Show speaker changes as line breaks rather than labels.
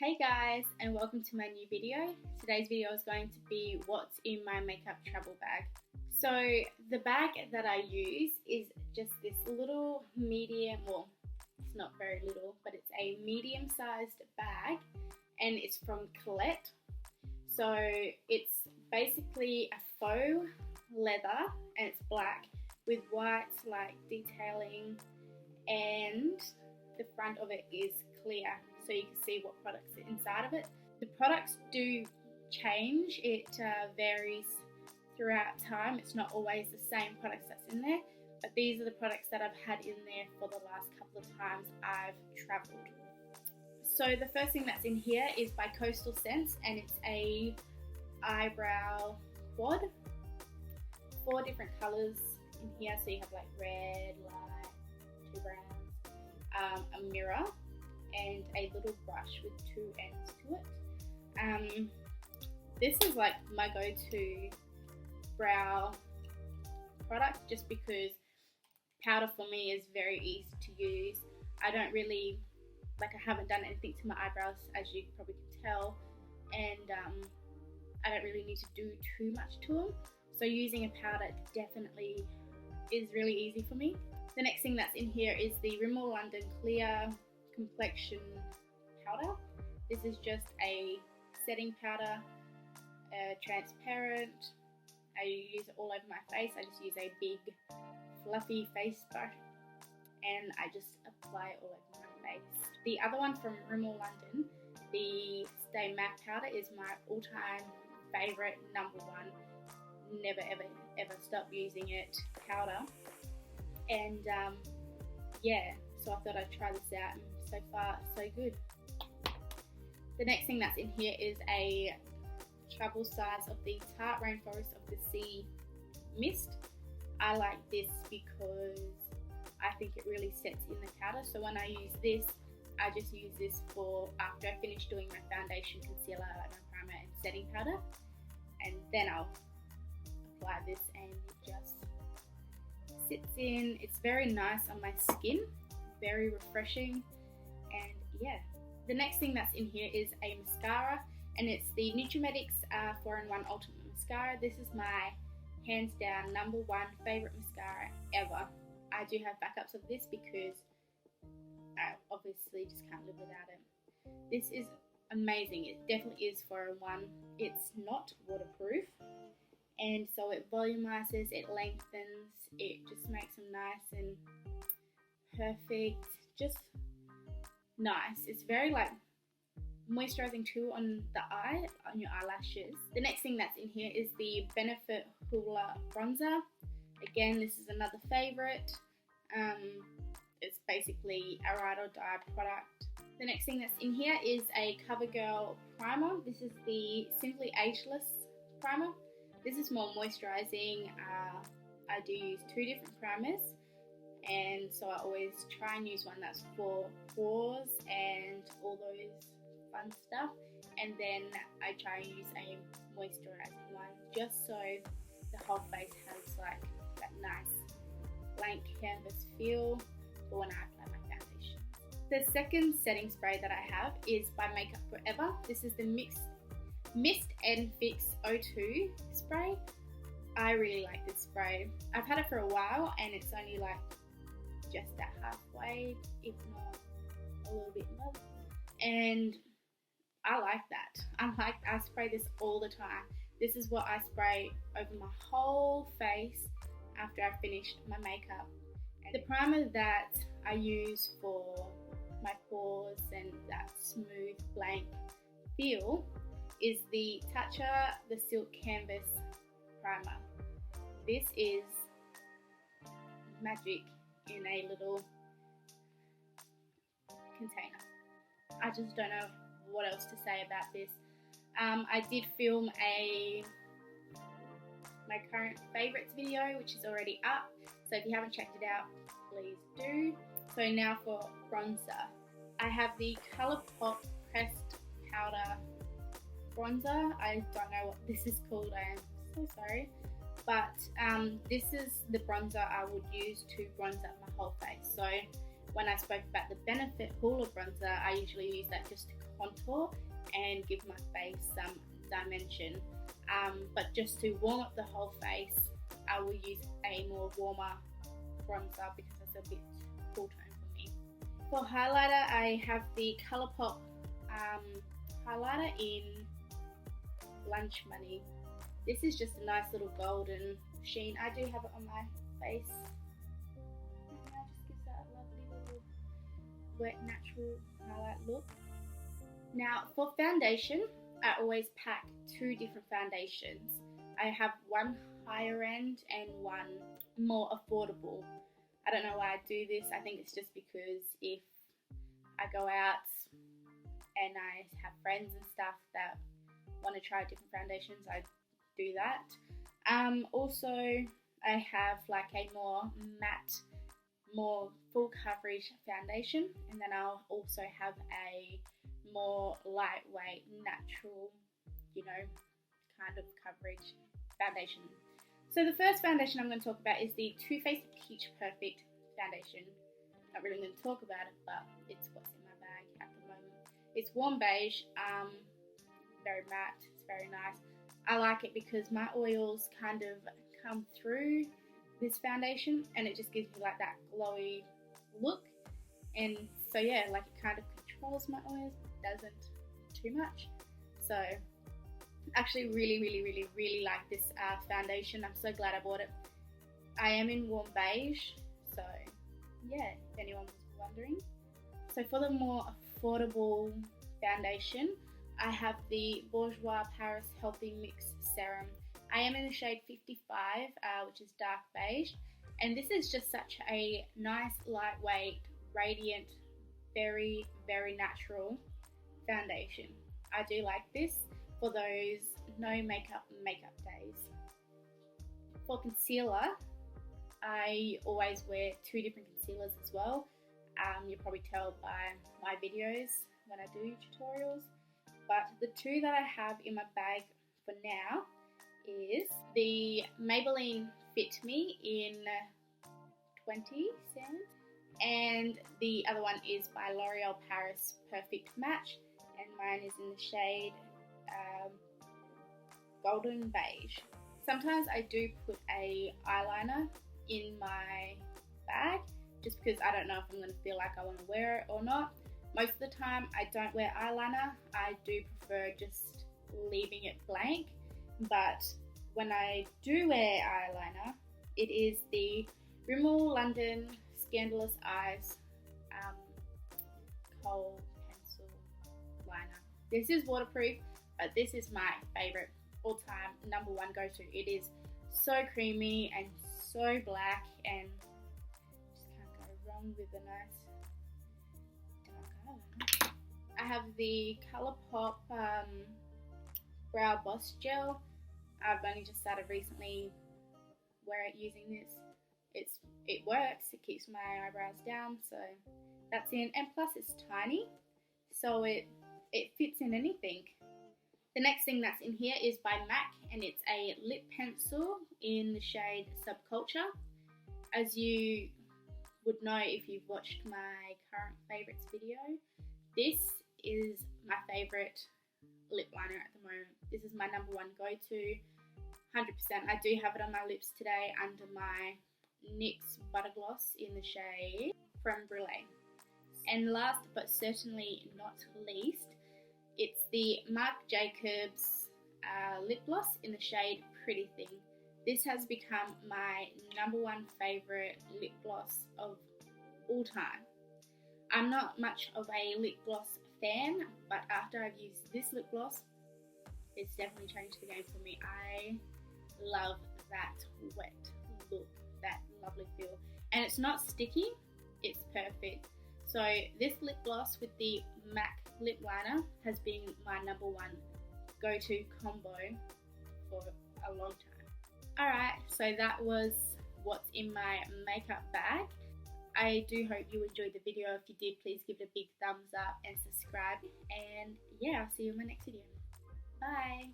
Hey guys, and welcome to my new video. Today's video is going to be what's in my makeup travel bag. So the bag that I use is just this little medium, well, it's not very little, but it's a medium sized bag and it's from Colette. So it's basically a faux leather and it's black with white like detailing, and the front of it is clear so you can see what products are inside of it. The products do change, it varies throughout time. It's not always the same products that's in there, but these are the products that I've had in there for the last couple of times I've travelled. So the first thing that's in here is by Coastal Scents, and it's a eyebrow quad. 4 different colours in here, so you have like red, light, 2 browns, a mirror, and a little brush with 2 ends to it. This is like my go-to brow product just because powder for me is very easy to use. I don't really, I haven't done anything to my eyebrows, as you probably can tell, and I don't really need to do too much to them. So using a powder definitely is really easy for me. The next thing that's in here is the Rimmel London Clear Complexion Powder. This is just a setting powder, transparent. I use it all over my face. I just use a big fluffy face brush and I just apply it all over my face. The other one from Rimmel London, the Stay Matte Powder, is my all-time favourite, number 1. Never ever stop using it powder. And yeah, so I thought I'd try this out, and so far so good. The next thing that's in here is a travel size of the Tarte Rainforest of the Sea mist. I like this because I think it really sets in the powder. So when I use this, I just use this for after I finish doing my foundation, concealer, my primer and setting powder, and then I'll apply this and it just sits in. It's very nice on my skin, very refreshing, and yeah. The next thing that's in here is a mascara, and it's the Nutrimetics 4-in-1 Ultimate Mascara. This is my hands down number 1 favourite mascara ever. I do have backups of this because I obviously just can't live without it. This is amazing. It definitely is 4-in-1. It's not waterproof, and so it volumizes, it lengthens, it just makes them nice and perfect, just nice. It's very like moisturizing too on the eye, on your eyelashes. The next thing that's in here is the Benefit Hoola Bronzer. Again, this is another favorite. It's basically a ride or die product. The next thing that's in here is a CoverGirl primer. This is the Simply Ageless primer. This is more moisturizing. I do use 2 different primers, and so I always try and use one that's for pores and all those fun stuff, and then I try and use a moisturizing one just so the whole face has like that nice blank canvas feel for when I apply my foundation. The second setting spray that I have is by Makeup Forever. This is the Mist and Fix O2 spray. I really like this spray. I've had it for a while and it's only like just at halfway, if not a little bit more. And I like that. I spray this all the time. This is what I spray over my whole face after I've finished my makeup. And the primer that I use for my pores and that smooth blank feel is the Tatcha the Silk Canvas primer. This is magic in a little container. I just don't know what else to say about this. I did film my current favorites video, which is already up, so if you haven't checked it out, please do. So now for bronzer. I have the ColourPop Pressed Powder Bronzer. I don't know what this is called, I am so sorry. But this is the bronzer I would use to bronze up my whole face. So when I spoke about the Benefit Hoola bronzer, I usually use that just to contour and give my face some dimension. But just to warm up the whole face, I will use a more warmer bronzer because it's a bit cool tone for me. For highlighter, I have the Colourpop highlighter in Lunch Money. This is just a nice little golden sheen. I do have it on my face. And that just gives that a lovely little wet natural highlight look. Now for foundation, I always pack 2 different foundations. I have one higher end and one more affordable. I don't know why I do this. I think it's just because if I go out and I have friends and stuff that want to try different foundations, I do that. Also, I have like a more matte, more full coverage foundation, and then I'll also have a more lightweight, natural, kind of coverage foundation. So the first foundation I'm going to talk about is the Too Faced Peach Perfect foundation. Not really going to talk about it, but it's what's in my bag at the moment. It's warm beige, very matte, it's very nice. I like it because my oils kind of come through this foundation and it just gives me like that glowy look. And so yeah, like it kind of controls my oils, doesn't too much. So actually really like this foundation. I'm so glad I bought it. I am in warm beige, so yeah, if anyone was wondering. So for the more affordable foundation, I have the Bourjois Paris Healthy Mix Serum. I am in the shade 55, which is dark beige, and this is just such a nice, lightweight, radiant, very natural foundation. I do like this for those no makeup days. For concealer, I always wear 2 different concealers as well. You'll probably tell by my videos when I do tutorials. But the 2 that I have in my bag for now is the Maybelline Fit Me in 20 Sands, and the other one is by L'Oreal Paris Perfect Match, and mine is in the shade Golden Beige. Sometimes I do put a eyeliner in my bag just because I don't know if I'm going to feel like I want to wear it or not. Most of the time I don't wear eyeliner. I do prefer just leaving it blank, but when I do wear eyeliner, it is the Rimmel London Scandalous Eyes Kohl Pencil Liner. This is waterproof, but this is my favourite all-time #1 go-to. It is so creamy and so black, and just can't go wrong with a nice dark eyeliner. I have the Colourpop Brow Boss Gel. I've only just started recently using this. It works, it keeps my eyebrows down, so that's in, and plus it's tiny, so it fits in anything. The next thing that's in here is by MAC, and it's a lip pencil in the shade Subculture. As you would know if you've watched my current favourites video, this is my favourite lip liner at the moment. This is my #1 go-to, 100%. I do have it on my lips today under my NYX Butter Gloss in the shade Creme Brulee. And last but certainly not least, it's the Marc Jacobs lip gloss in the shade Pretty Thing. This has become my #1 favourite lip gloss of all time. I'm not much of a lip gloss fan, but after I've used this lip gloss, it's definitely changed the game for me. I love that wet look, that lovely feel, and it's not sticky, it's perfect. So this lip gloss with the MAC lip liner has been my #1 go-to combo for a long time. Alright, so that was what's in my makeup bag. I do hope you enjoyed the video. If you did, please give it a big thumbs up and subscribe, and yeah, I'll see you in my next video. Bye!